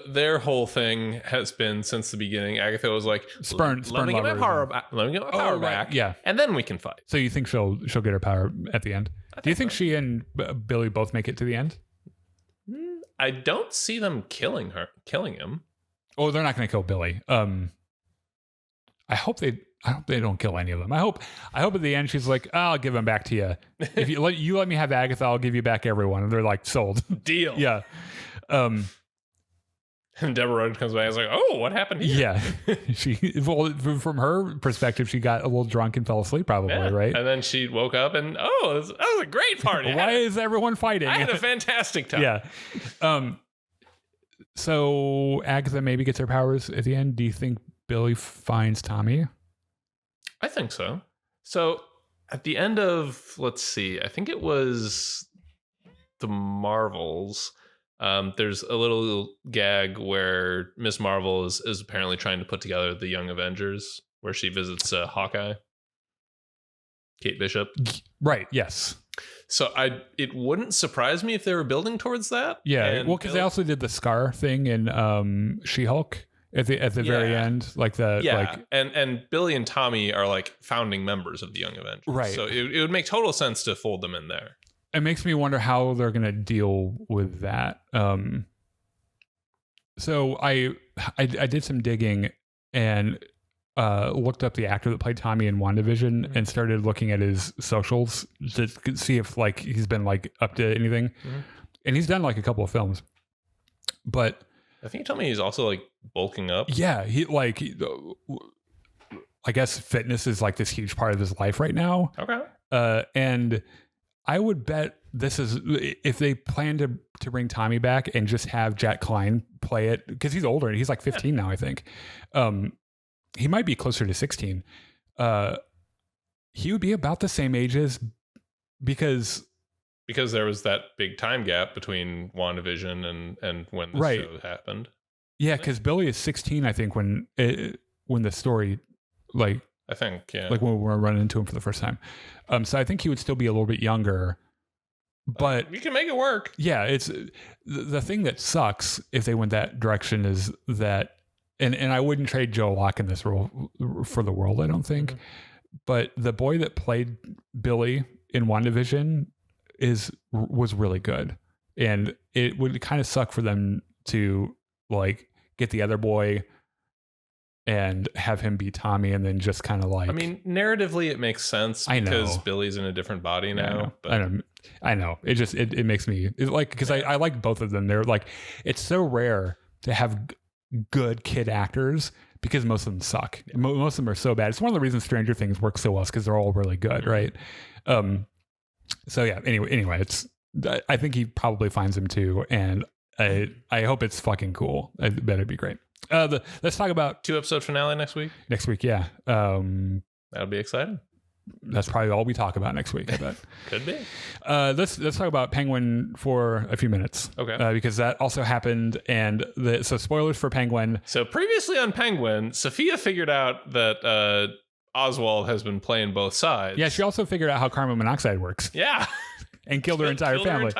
their whole thing has been since the beginning. Agatha was like, let me get my power back. Yeah. And then we can fight. So you think she'll get her power at the end? Do you think she and Billy both make it to the end? I don't see them killing him. Oh, they're not going to kill Billy. I hope they don't kill any of them. I hope at the end she's like, I'll give him back to you. If you let me have Agatha, I'll give you back everyone. And they're like, sold. Deal. Yeah. And Deborah Rudd comes back and is like, oh, what happened here? Yeah. From her perspective, she got a little drunk and fell asleep probably, right? And then she woke up and, that was a great party. Why is everyone fighting? I had a fantastic time. Yeah. So Agatha maybe gets her powers at the end. Do you think Billy finds Tommy? I think so. So at the end of, let's see, I think it was the Marvels. There's a little gag where Miss Marvel is apparently trying to put together the Young Avengers, where she visits Hawkeye, Kate Bishop. Right. Yes. So it wouldn't surprise me if they were building towards that. Yeah. Well, because they also did the Scar thing in She-Hulk at the very end, and Billy and Tommy are like founding members of the Young Avengers. Right. So it would make total sense to fold them in there. It makes me wonder how they're going to deal with that. So I did some digging and looked up the actor that played Tommy in WandaVision and started looking at his socials to see if like he's been like up to anything. And he's done like a couple of films, but I think you told me he's also like bulking up. Yeah, I guess fitness is like this huge part of his life right now. Okay. And I would bet this is, if they plan to bring Tommy back and just have Jack Klein play it, because he's older, he's like 15 now, I think. He might be closer to 16. He would be about the same age as, because there was that big time gap between WandaVision and when this show happened. Yeah, because Billy is 16, I think, when the story, like, I think, yeah. Like when we were running into him for the first time. So I think he would still be a little bit younger, but we can make it work. Yeah. It's the thing that sucks if they went that direction is that, and I wouldn't trade Joe Locke in this role for the world, I don't think, but the boy that played Billy in WandaVision was really good. And it would kind of suck for them to like get the other boy and have him be Tommy and then just kind of like, I mean, narratively it makes sense because Billy's in a different body now. I know. It just, it makes me like, because I like both of them. They're like, it's so rare to have good kid actors because most of them suck. Yeah. Most of them are so bad. It's one of the reasons Stranger Things works so well because they're all really good. Right. So yeah, anyway, I think he probably finds him too. And I hope it's fucking cool. I bet it'd be great. Let's talk about 2-episode finale next week. Next week, yeah. That'll be exciting. that's probably all we talk about next week, I bet. Could be. Let's talk about Penguin for a few minutes. Okay. Because that also happened. And so spoilers for Penguin. So previously on Penguin, Sophia figured out that Oswald has been playing both sides. Yeah, she also figured out how carbon monoxide works. Yeah. And killed her entire family.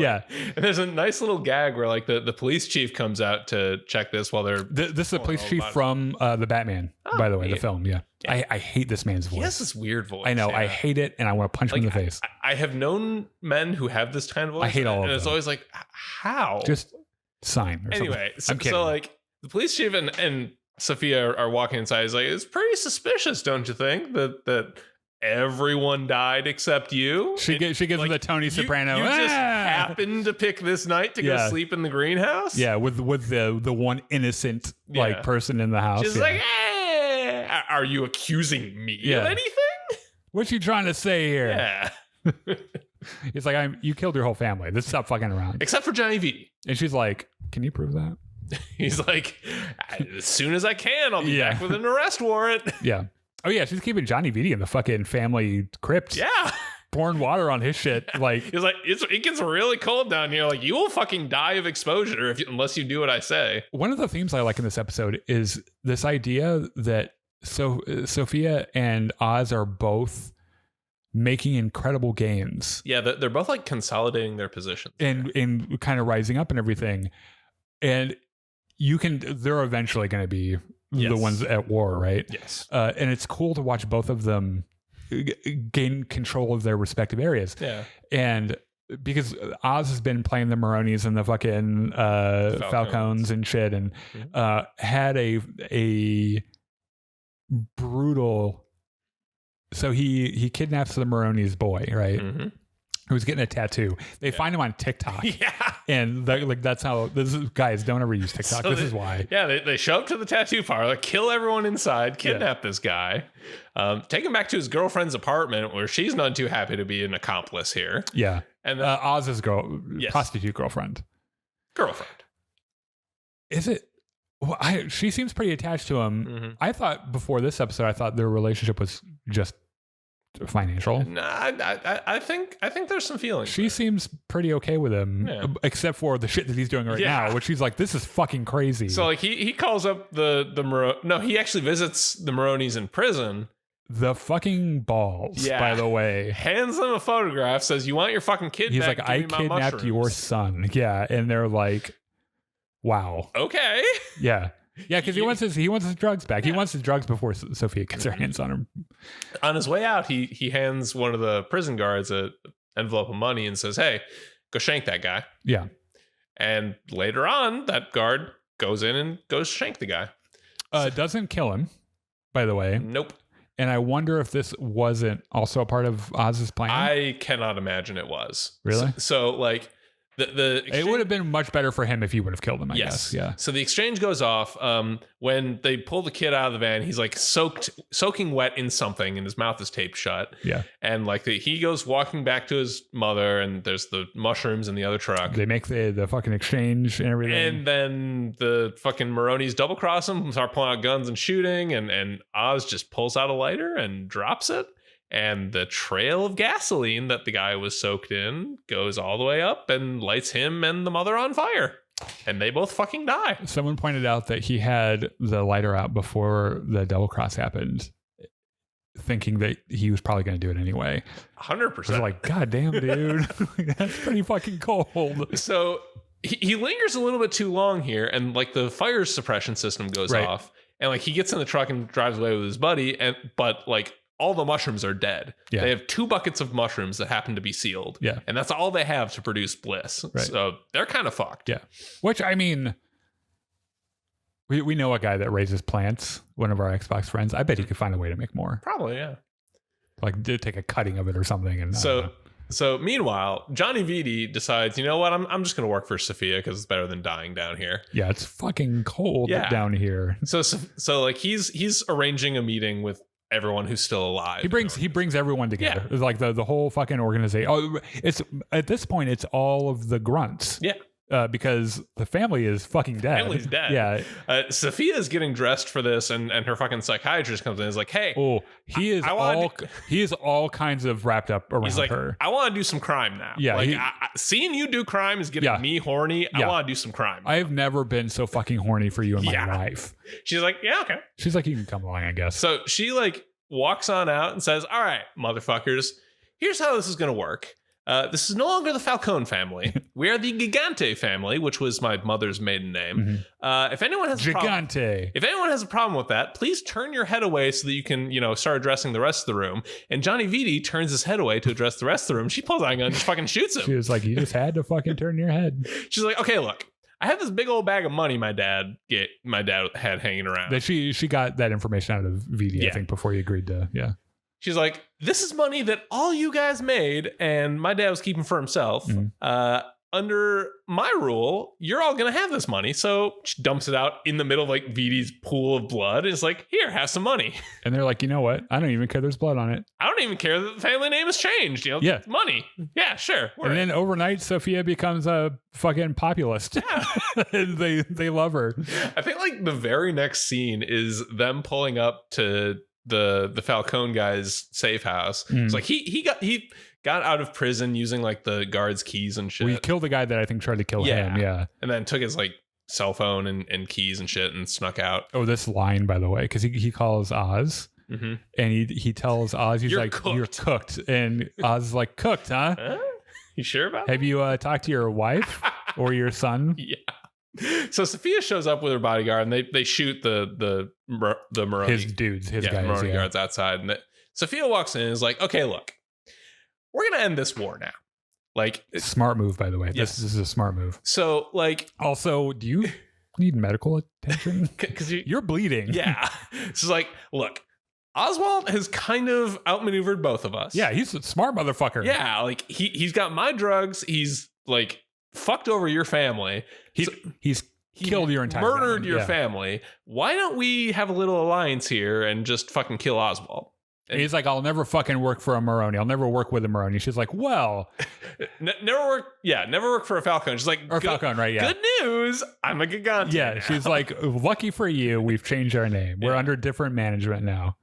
Yeah. And there's a nice little gag where like the police chief comes out to check this while they're... This is the police chief from the Batman, by the way, the film. Yeah. I hate this man's voice. He has this weird voice. I know. Yeah. I hate it, and I want to punch him in the face. I have known men who have this kind of voice. I hate all of them. And it's always like, how? Just sign or anyway, something. So like the police chief and Sophia are walking inside. He's like, it's pretty suspicious, don't you think? That everyone died except you. She gives him the Tony Soprano. You just happened to pick this night to go sleep in the greenhouse. Yeah, with the one innocent person in the house. She's like, hey, are you accusing me of anything? What's you trying to say here? Yeah. He's like, you killed your whole family. Let's stop fucking around. Except for Johnny V. And she's like, can you prove that? He's like, as soon as I can, I'll be back with an arrest warrant. Yeah. Oh yeah, she's keeping Johnny Vitti in the fucking family crypt. Yeah. Pouring water on his shit. Like he's like, it gets really cold down here. Like you will fucking die of exposure unless you do what I say. One of the themes I like in this episode is this idea that Sophia and Oz are both making incredible gains. Yeah, they're both like consolidating their positions and kind of rising up and everything. And they're eventually going to be the ones at war, right? Yes. And it's cool to watch both of them gain control of their respective areas. Yeah. And because Oz has been playing the Maronis and the fucking Falcons and shit, and had a brutal. So he kidnaps the Maronis' boy, right? Mm-hmm. Who's getting a tattoo. They find him on TikTok. Yeah. And that's how guys don't ever use TikTok. So this is why. Yeah. They show up to the tattoo parlor, kill everyone inside, kidnap this guy, take him back to his girlfriend's apartment where she's not too happy to be an accomplice here. Yeah. And then, Oz's prostitute girlfriend. Is it? Well, she seems pretty attached to him. Mm-hmm. I thought before this episode, their relationship was just financial. Nah, I think there's some feelings. She seems pretty okay with him, except for the shit that he's doing right now, which she's like, this is fucking crazy. So like he calls up he actually visits the Maronis in prison. The fucking balls, by the way. Hands them a photograph, says, you want your fucking kid He's back? Like, I kidnapped your son. Yeah, and they're like, wow. Okay. Yeah. Yeah, because he wants his drugs back. He wants his drugs before Sophia gets her hands on him. On his way out, he hands one of the prison guards an envelope of money and says, hey, go shank that guy. Yeah. And later on, that guard goes in and goes shank the guy. Doesn't kill him, by the way. Nope. And I wonder if this wasn't also a part of Oz's plan. I cannot imagine it was. Really? So like... it would have been much better for him if he would have killed him, I guess. Yeah. So the exchange goes off when they pull the kid out of the van. He's like soaking wet in something, and his mouth is taped shut. Yeah. And like he goes walking back to his mother, and there's the mushrooms in the other truck. They make the fucking exchange and everything. And then the fucking Maronis double cross him, start pulling out guns and shooting, and Oz just pulls out a lighter and drops it. And the trail of gasoline that the guy was soaked in goes all the way up and lights him and the mother on fire. And they both fucking die. Someone pointed out that he had the lighter out before the double cross happened, thinking that he was probably going to do it anyway. 100%. I was like, God damn, dude. That's pretty fucking cold. So he lingers a little bit too long here. And like the fire suppression system goes off. And like he gets in the truck and drives away with his buddy. But like, all the mushrooms are dead. Yeah. They have 2 buckets of mushrooms that happen to be sealed. Yeah. And that's all they have to produce bliss. Right. So they're kind of fucked. Yeah. Which, I mean, we know a guy that raises plants, one of our Xbox friends. I bet he could find a way to make more. Probably, yeah. Like take a cutting of it or something. And So meanwhile, Johnny Vitti decides, you know what? I'm just going to work for Sophia because it's better than dying down here. Yeah, it's fucking cold down here. So like he's arranging a meeting with everyone who's still alive. He brings everyone together. Yeah. It's like the whole fucking organization. Oh, it's at this point it's all of the grunts. Yeah. because the family is fucking dead. Family's dead. Yeah. Sophia's getting dressed for this, and her fucking psychiatrist comes in and is like, hey. Oh, he is all kinds of wrapped up around her. I want to do some crime now. Yeah. Like, seeing you do crime is getting me horny. I want to do some crime. I have never been so fucking horny for you in my life. She's like, yeah, okay. She's like, you can come along, I guess. So she like walks on out and says, all right, motherfuckers, here's how this is going to work. This is no longer the Falcone family. We are the Gigante family, which was my mother's maiden name. Mm-hmm. If anyone has a problem with that, please turn your head away so that you can, start addressing the rest of the room. And Johnny Vitti turns his head away to address the rest of the room. She pulls out a gun and just fucking shoots him. She was like, you just had to fucking turn your head. She's like, okay, look, I have this big old bag of money my dad had hanging around. That she got that information out of Vitti, I think, before he agreed to, She's like, this is money that all you guys made and my dad was keeping for himself. Mm-hmm. Under my rule, you're all going to have this money. So she dumps it out in the middle of like Vitti's pool of blood. And it's like, here, have some money. And they're like, you know what? I don't even care there's blood on it. I don't even care that the family name has changed. It's money. Yeah, sure. And then overnight, Sophia becomes a fucking populist. Yeah. they love her. I think like the very next scene is them pulling up to the Falcone guy's safe house. It's like he got out of prison using like the guard's keys and shit. We killed the guy that I think tried to kill him. Yeah. And then took his like cell phone and keys and shit and snuck out. Oh, this line, by the way, because he calls Oz and he tells Oz, he's like, you're cooked. And Oz is like, cooked, huh? You sure about that? Have you talked to your wife or your son? Yeah. So Sophia shows up with her bodyguard, and they shoot the Maroni, his dudes, his guys, Maroni guards outside. And Sophia walks in and is like, "Okay, look, we're gonna end this war now." Like, smart move, by the way. Yes. This is a smart move. So, like, also, do you need medical attention? Because you're bleeding. Yeah. So, like, look, Oswald has kind of outmaneuvered both of us. Yeah, he's a smart motherfucker. Yeah, like he's got my drugs. He's like fucked over your family. He's killed your entire murdered your family. Why don't we have a little alliance here and just fucking kill Oswald? And he's like, I'll never fucking work for a Maroni. I'll never work with a Maroni. She's like, well, never work for a Falcone. She's like, Falcone, right? Yeah. Good news, I'm a Gigante. Yeah, now. She's like, lucky for you, we've changed our name. We're under different management now.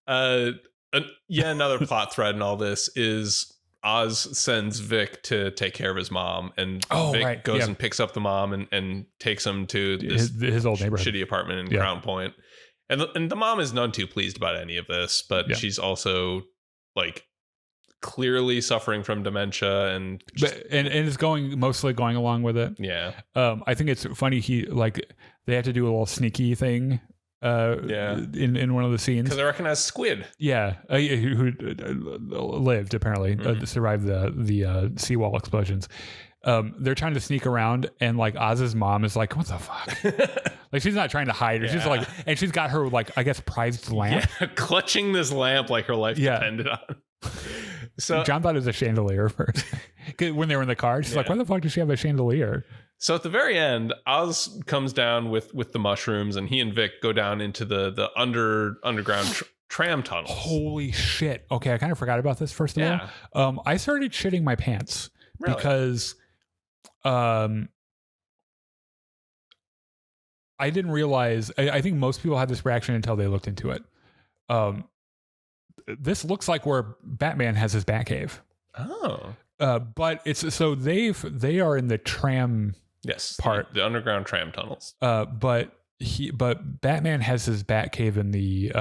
Another plot thread in all this is Oz sends Vic to take care of his mom, and Vic goes and picks up the mom and takes him to his old neighborhood, shitty apartment in Crown Point. And the mom is none too pleased about any of this, but she's also like clearly suffering from dementia and is mostly going along with it. Yeah. I think it's funny. They have to do a little sneaky thing. In one of the scenes because I recognize Squid. Yeah, who lived apparently survived the seawall explosions. They're trying to sneak around, and like Oz's mom is like, "What the fuck?" Like she's not trying to hide her. She's like, and she's got her like I guess prized lamp, clutching this lamp like her life depended on. So John thought it was a chandelier first. When they were in the car, she's like, "Why the fuck does she have a chandelier?" So at the very end, Oz comes down with the mushrooms, and he and Vic go down into the underground tram tunnels. Holy shit! Okay, I kind of forgot about this. First of all, I started shitting my pants because, I didn't realize. I think most people had this reaction until they looked into it. This looks like where Batman has his Batcave. Oh. But it's so they are in the tram part, the underground tram tunnels. But Batman has his Batcave in the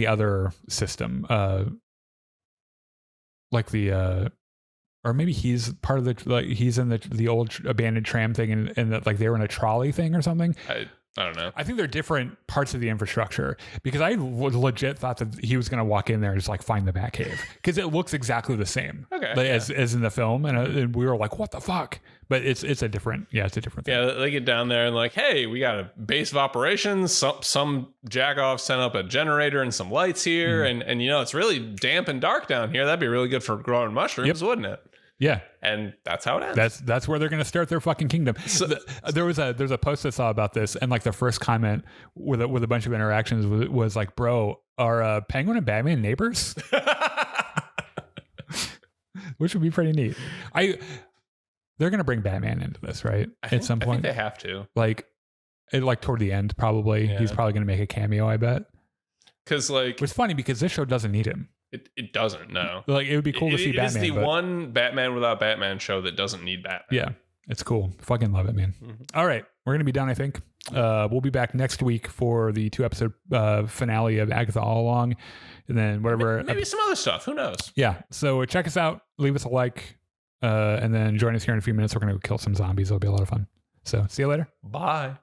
other system, like the or maybe he's part of he's in the old abandoned tram thing and that like they were in a trolley thing or something. I don't know. I think they're different parts of the infrastructure because I legit thought that he was going to walk in there and just like find the Batcave because it looks exactly the same as in the film. And we were like, what the fuck? But it's a different thing. Yeah, they get down there and like, hey, we got a base of operations. Some jack-off sent up a generator and some lights here. And it's really damp and dark down here. That'd be really good for growing mushrooms, wouldn't it? Yeah, and that's how it ends. That's where they're going to start their fucking kingdom. So, there's a post I saw about this, and like the first comment with a bunch of interactions was like, "Bro, are Penguin and Batman neighbors?" which would be pretty neat. They're gonna bring Batman into this, right? At some point, I think they have to. Like toward the end, probably. Yeah. He's probably gonna make a cameo, I bet. Because it's funny because this show doesn't need him. It doesn't. No. Like it would be cool to see Batman. It is the one Batman without Batman show that doesn't need Batman. Yeah, it's cool. Fucking love it, man. Mm-hmm. All right, we're gonna be done, I think. We'll be back next week for the 2-episode finale of Agatha All Along, and then whatever. Maybe some other stuff. Who knows? Yeah. So check us out. Leave us a like, and then join us here in a few minutes. We're gonna go kill some zombies. It'll be a lot of fun. So see you later. Bye.